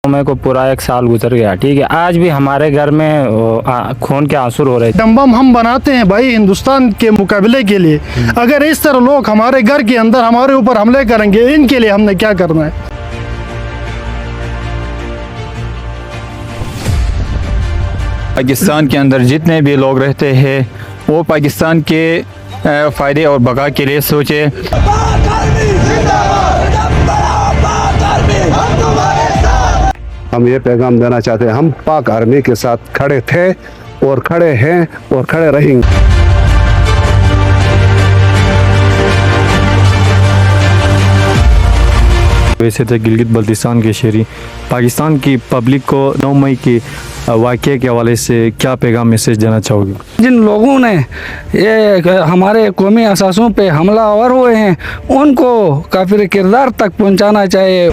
मेरे को पूरा 1 साल गुजर गया, ठीक है। आज भी हमारे घर में खून के आंसू रो रहे थे। बम हम बनाते हैं भाई हिंदुस्तान के मुकाबले के लिए। अगर इस तरह लोग हमारे घर के अंदर हमारे ऊपर हमले करेंगे, इनके लिए हमने क्या करना है। पाकिस्तान के अंदर जितने भी लोग रहते हैं वो पाकिस्तान के फ़ायदे और बका के लिए सोचे। हम ये पैगाम देना चाहते हैं, हम पाक आर्मी के साथ खड़े थे और खड़े हैं और खड़े रहेंगे। वैसे थे गिलगित बल्तिस्तान के शहरी पाकिस्तान की पब्लिक को 9 मई की वाक़े के हवाले से क्या पैगाम मैसेज देना चाहोगे? जिन लोगों ने ये हमारे कौमी असासों पे हमलावर हुए हैं उनको काफिर किरदार तक पहुंचाना चाहिए।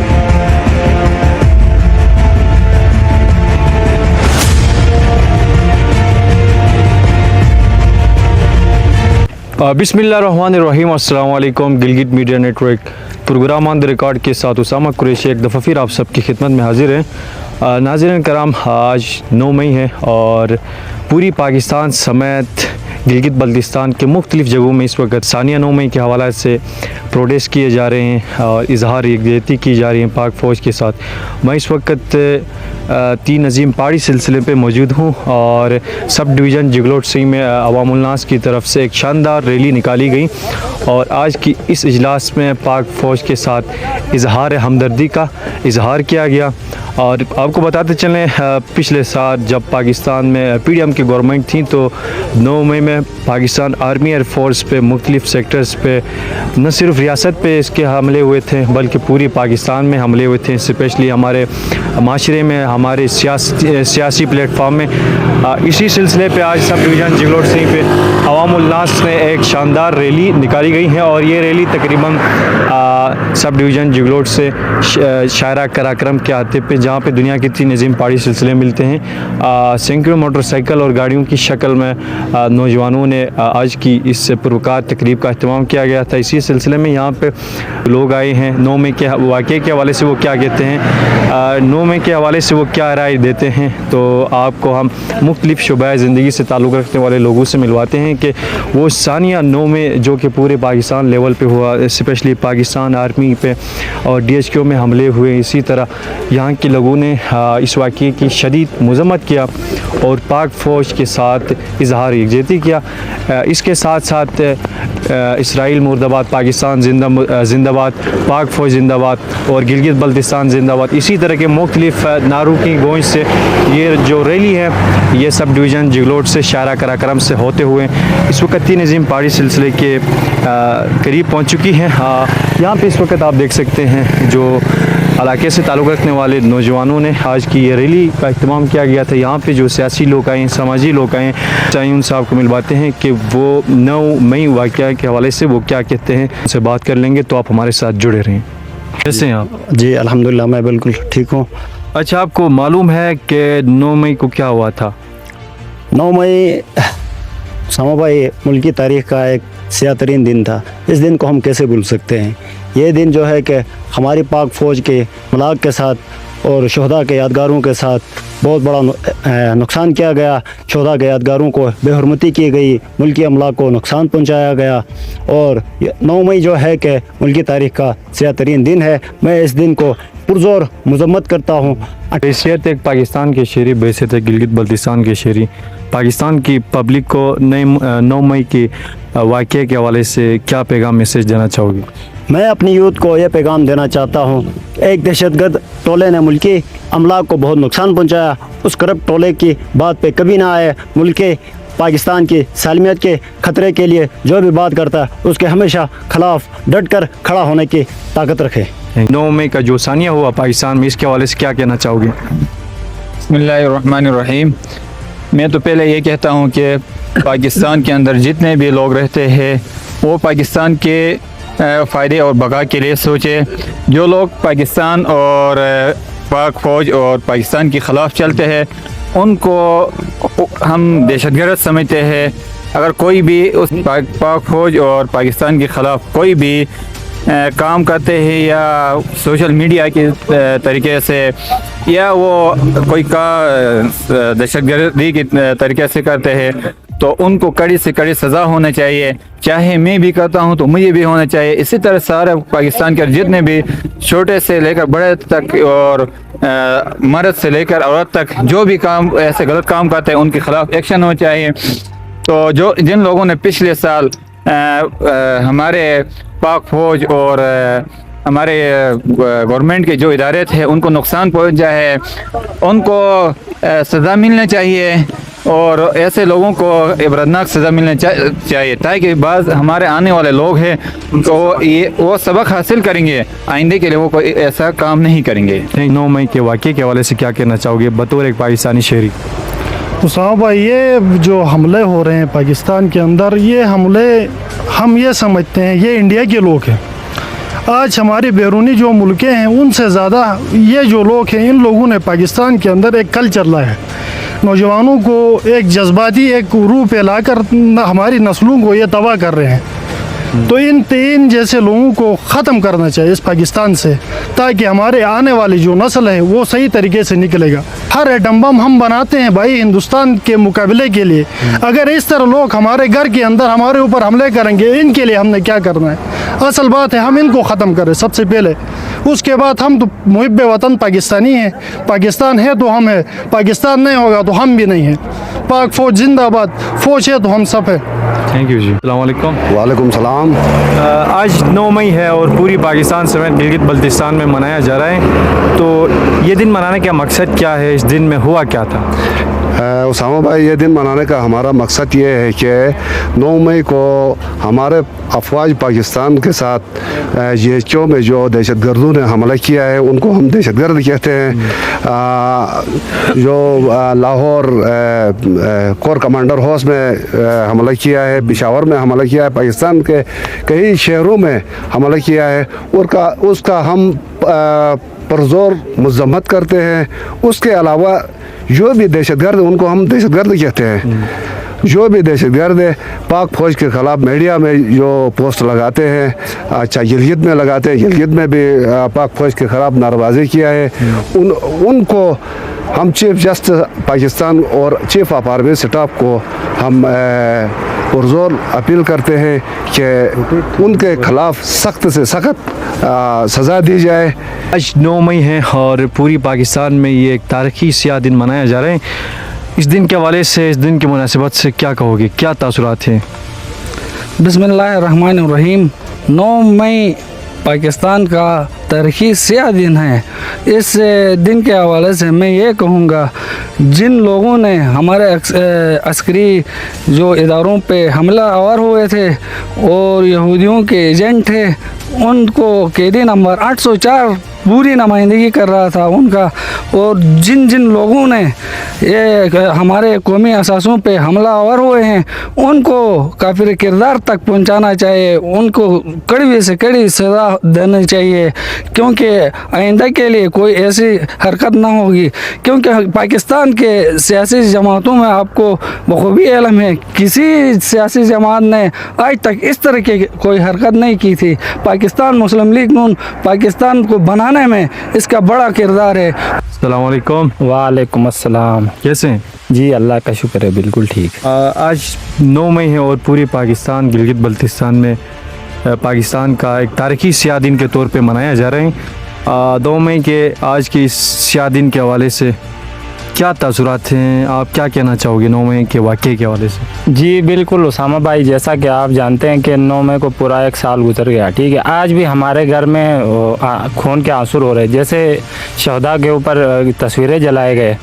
बिस्मिल्लाहिर्रहमानिर्रहीम। अस्सलाम वालेकुम। Gilgit media network programme on the record के साथ उसामा कुरैशी एक दफ़ा फिर आप सबकी खिदमत में हाजिर हैं। नाज़रीन कराम, आज 9 मई है और पूरी पाकिस्तान समेत गिलगित बल्तिस्तान के मुख्तलिफ़ जगहों में इस वक्त सानिया 9 मई के हवाले से प्रोटेस्ट किए जा रहे हैं और इजहार यकजहती की जा रही है पाक फ़ौज के साथ। मैं इस वक्त 3 अजीम पहाड़ी सिलसिले पे मौजूद हूँ और सब डिवीज़न जिगलोट सिंह में अवामुल नास की तरफ से एक शानदार रैली निकाली गई और आज की इस इजलास में पाक फ़ौज के साथ इजहार हमदर्दी का इजहार किया गया। और आपको बताते चलें, पिछले साल जब पाकिस्तान में PDM की गवर्नमेंट थी तो 9 मई में पाकिस्तान आर्मी एयर फोर्स पे मुख्तलिफ़ सेक्टर्स पे न सिर्फ रियासत पे इसके हमले हुए थे बल्कि पूरी पाकिस्तान में हमले हुए थे। स्पेशली हमारे माशरे में, हमारे सियासी प्लेटफार्म में। इसी सिलसिले पे आज सब डिवीज़न जिगलोट सिंह पे अवामुल नास ने एक शानदार रैली निकाली गई है और ये रैली तकरीबन सब डिवीज़न जिगलोट से शायरा कराक्रम के आते पे जहाँ पे दुनिया के 3 अजीम पहाड़ी सिलसिले मिलते हैं। सैकड़ों मोटरसाइकिल और गाड़ियों की शक्ल में नौजवानों ने आज की इस पुरवकार तकरीब का अहतमाम किया गया था। इसी सिलसिले में यहाँ पे लोग आए हैं। 9 मई के वाक़े के हवाले से वो क्या कहते हैं, 9 मई के हवाले से वो क्या राय देते हैं, तो आपको हम मुख्तलिफ़ शुबा ज़िंदगी से ताल्लुक़ रखने वाले लोगों से मिलवाते हैं कि वो सानिया 9 मई जो कि पूरे पाकिस्तान लेवल पे हुआ, स्पेशली पाकिस्तान आर्मी पे और DHQ में हमले हुए, इसी तरह यहाँ के लोगों ने इस वाक़े की शदीद मज़म्मत किया और पाक फ़ौज के साथ इजहार यकजहती किया। इसके साथ साथ इसराइल मुर्दाबाद, पाकिस्तान जिंदाबाद, पाक फ़ौज जिंदाबाद और गिलगित बल्तिस्तान जिंदाबाद, इसी तरह के मुख्तलिफ़ नारों की गूंज से ये जो रैली है ये सब डिवीज़न जिगलोट से शायरा कराक्रम से होते हुए इस वक्त 3 अजीम पहाड़ी सिलसिले के करीब पहुँच चुकी है। यहाँ पे इस वक्त आप देख सकते हैं जो इलाके से ताल्लुक़ रखने वाले नौजवानों ने आज की ये रैली का अहतमाम किया गया था। यहाँ पे जो सियासी लोग आए, समाजी लोग आए, चाहिए उन साहब को मिलवाते हैं कि वो 9 मई वाक़या के हवाले से वो क्या कहते हैं, उनसे बात कर लेंगे। तो आप हमारे साथ जुड़े रहें। कैसे हैं आप? जी अल्हम्दुलिल्लाह, मैं बिल्कुल ठीक हूँ। अच्छा, आपको मालूम है कि 9 मई को क्या हुआ था? 9 मई सामा भाई मुल्क की तारीख़ का एक सियाह तरीन दिन था। इस दिन को हम कैसे भूल सकते हैं। ये दिन जो है कि हमारी पाक फ़ौज के मलाक के साथ और शहदा के यादगारों के साथ बहुत बड़ा नुकसान किया गया। शहदा के यादगारों को बेहरमती की गई, मुल्की अमला को नुकसान पहुंचाया गया और 9 मई जो है कि मुल्क की तारीख़ का सियाह तरीन दिन है। मैं इस दिन को पुरज़ोर मज़म्मत करता हूँ। हैसियत एक पाकिस्तान के शहरी, हैसियत एक गिलगित बल्तिस्तान के शहरी, पाकिस्तान की पब्लिक को 9 मई के वाक़े के हवाले से क्या पैगाम मैसेज देना चाहोगे? मैं अपनी यूथ को ये पैगाम देना चाहता हूँ, एक दहशतगर्द टोले ने मुल्की अमला को बहुत नुकसान पहुँचाया। उस करप्ट टोले की बात पे कभी ना आए। मुल्क पाकिस्तान की सालमियत के ख़तरे के लिए जो भी बात करता है उसके हमेशा खिलाफ डट कर खड़ा होने की ताकत रखे। 9 मई का जो सानिया हुआ पाकिस्तान में, इसके हवाले से क्या कहना चाहोगे? बिस्मिल्लाहिर्रहमानिर्रहीम। मैं तो पहले ये कहता हूँ कि पाकिस्तान के अंदर जितने भी लोग रहते हैं वो पाकिस्तान के फ़ायदे और बका के लिए सोचे। जो लोग पाकिस्तान और पाक फ़ौज और पाकिस्तान के ख़िलाफ़ चलते हैं उनको हम दहशतगर्द समझते हैं। अगर कोई भी उस पाक फ़ौज और पाकिस्तान के ख़िलाफ़ कोई भी काम करते हैं या सोशल मीडिया के तरीके से या वो कोई का दहशतगर्दी के तरीके से करते हैं तो उनको कड़ी से कड़ी सज़ा होना चाहिए। चाहे मैं भी करता हूँ तो मुझे भी होना चाहिए। इसी तरह सारे पाकिस्तान के जितने भी छोटे से लेकर बड़े तक और मर्द से लेकर औरत तक जो भी काम ऐसे गलत काम करते हैं उनके खिलाफ एक्शन होना चाहिए। तो जो जिन लोगों ने पिछले साल हमारे पाक फौज और हमारे गवर्नमेंट के जो इदारे थे उनको नुकसान पहुंचा है, उनको सज़ा मिलना चाहिए और ऐसे लोगों को इबरतनाक सज़ा मिलना चाहिए ताकि बाद हमारे आने वाले लोग हैं तो वो सबक हासिल करेंगे, आइंदे के लिए वो कोई ऐसा काम नहीं करेंगे। 9 मई के वाक़े के हवाले से क्या कहना चाहोगे बतौर एक पाकिस्तानी शहरी? उसामा भाई, ये जो हमले हो रहे हैं पाकिस्तान के अंदर, ये हमले हम ये समझते हैं ये इंडिया के लोग हैं। आज हमारी बैरूनी जो मुल्कें हैं उनसे ज़्यादा ये जो लोग हैं, इन लोगों ने पाकिस्तान के अंदर एक कल्चर लाया है, नौजवानों को एक जज्बाती एक रूह पे लाकर हमारी नस्लों को ये तबाह कर रहे हैं। तो इन 3 जैसे लोगों को ख़त्म करना चाहिए इस पाकिस्तान से, ताकि हमारे आने वाली जो नस्ल है वो सही तरीके से निकलेगा। हर एटम बम हम बनाते हैं भाई हिंदुस्तान के मुकाबले के लिए। अगर इस तरह लोग हमारे घर के अंदर हमारे ऊपर हमले करेंगे, इनके लिए हमने क्या करना है? असल बात है हम इनको ख़त्म करें सबसे पहले, उसके बाद हम तो मुहिब वतन पाकिस्तानी हैं। पाकिस्तान है तो हम है, पाकिस्तान नहीं होगा तो हम भी नहीं हैं। पाक फ़ौज जिंदाबाद, फ़ौज है तो हम सब है। थैंक यू जी। अस्सलाम वालेकुम। वालेकुम सलाम। आज 9 मई है और पूरी पाकिस्तान समेत गिलगित बल्तिस्तान में मनाया जा रहा है, तो ये दिन मनाने का मकसद क्या है? इस दिन में हुआ क्या था? उसामा भाई, ये दिन मनाने का हमारा मकसद ये है कि 9 मई को हमारे अफवाज पाकिस्तान के साथ GHO में जो दहशतगर्दों ने हमला किया है उनको हम दहशतगर्द कहते हैं। जो लाहौर कोर कमांडर हाउस में हमला किया है, पेशावर में हमला किया है, पाकिस्तान के कई शहरों में हमला किया है, उसका हम पुरज़ोर मज़म्मत करते हैं। उसके अलावा जो भी दहशतगर्द उनको हम दहशतगर्द कहते हैं। जो भी दहशतगर्द है पाक फ़ौज के ख़िलाफ़ मीडिया में जो पोस्ट लगाते हैं, अच्छा गिलगित में लगाते हैं, गिलगित में भी पाक फ़ौज के ख़िलाफ़ नाराबाजी किया है, उनको हम चीफ जस्टिस पाकिस्तान और चीफ ऑफ आर्मी स्टाफ को हम पुरज़ोर अपील करते हैं कि उनके ख़िलाफ़ सख्त से सख्त सज़ा दी जाए। आज 9 मई है और पूरी पाकिस्तान में ये एक तारीख़ी स्याह दिन मनाया जा रहा है। इस दिन के हवाले से, इस दिन की मुनासिबत से क्या कहोगे, क्या तासुरात हैं? बिस्मिल्लाहिर्रहमानिर्रहीम। 9 मई पाकिस्तान का तारीख़ी स्याह दिन है। इस दिन के हवाले से मैं ये कहूँगा, जिन लोगों ने हमारे अस्करी जो इदारों पे हमला आवर हुए थे और यहूदियों के एजेंट थे, उनको कैदी नंबर 804 पूरी नुमाइंदगी कर रहा था उनका, और जिन जिन लोगों ने ये हमारे कौमी असासों पे हमला आवर हुए हैं उनको काफिर किरदार तक पहुंचाना चाहिए, उनको कड़ी से कड़ी सज़ा देनी चाहिए, क्योंकि आइंदा के लिए कोई ऐसी हरकत ना होगी। क्योंकि पाकिस्तान के सियासी जमातों में आपको बखूबी इल्म है, किसी सियासी जमात ने आज तक इस तरह की कोई हरकत नहीं की थी। पाकिस्तान मुस्लिम लीग नून पाकिस्तान को बनाने में इसका बड़ा किरदार है। अस्सलाम वालेकुम। वालेकुम अस्सलाम। कैसे हैं? जी अल्लाह का शुक्र है, बिल्कुल ठीक। आज 9 मई है और पूरी पाकिस्तान गिलगित बल्तिस्तान में पाकिस्तान का एक तारीख़ी स्याह दिन के तौर पे मनाया जा रहा है। 2 मई के आज की इस स्याह दिन के हवाले से क्या तासुरात हैं? आप क्या कहना चाहोगे 9 मई के वाक़े के हवाले से? जी बिल्कुल उसामा भाई, जैसा कि आप जानते हैं कि 9 मई को पूरा 1 साल गुजर गया, ठीक है। आज भी हमारे घर में खून के आंसू हो रहे हैं, जैसे शहदा के ऊपर तस्वीरें जलाए गए।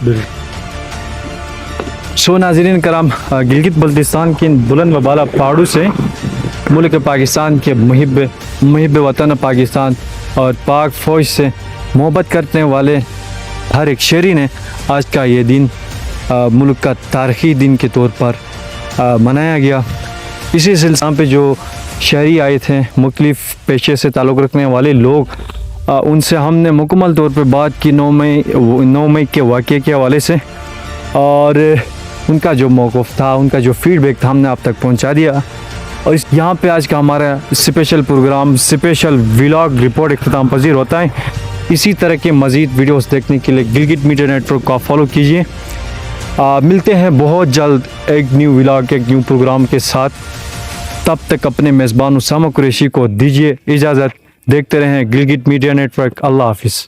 सो नाज़रीन कराम, गिलगित बल्तिस्तान की बुलंद व बाला पहाड़ों से मुल्क पाकिस्तान के मुहिब वतन पाकिस्तान और पाक फ़ौज से मोहब्बत करने वाले हर एक शहरी ने आज का ये दिन मुल्क का तारीख़ी दिन के तौर पर मनाया गया। इसी सिलसिले पे जो शहरी आए थे, मुख्तलिफ़ पेशे से ताल्लुक़ रखने वाले लोग, उनसे हमने मुकम्मल तौर पे बात की 9 मई के वाक़े के हवाले से, और उनका जो मौक़िफ़ था, उनका जो फ़ीडबैक था, हमने आप तक पहुंचा दिया। اور یہاں پہ آج کا ہمارا special programme special vlog report اختتام پذیر ہوتا ہے. اسی طرح کے مزید ویڈیوز دیکھنے کے لیے گلگت میڈیا نیٹ ورک کو آپ فالو کیجیے. ملتے ہیں بہت جلد ایک نیو ولاگ ایک نیو پروگرام کے ساتھ. تب تک اپنے میزبان اسامہ قریشی کو دیجیے اجازت. دیکھتے رہیں گلگت میڈیا نیٹ ورک. اللہ حافظ.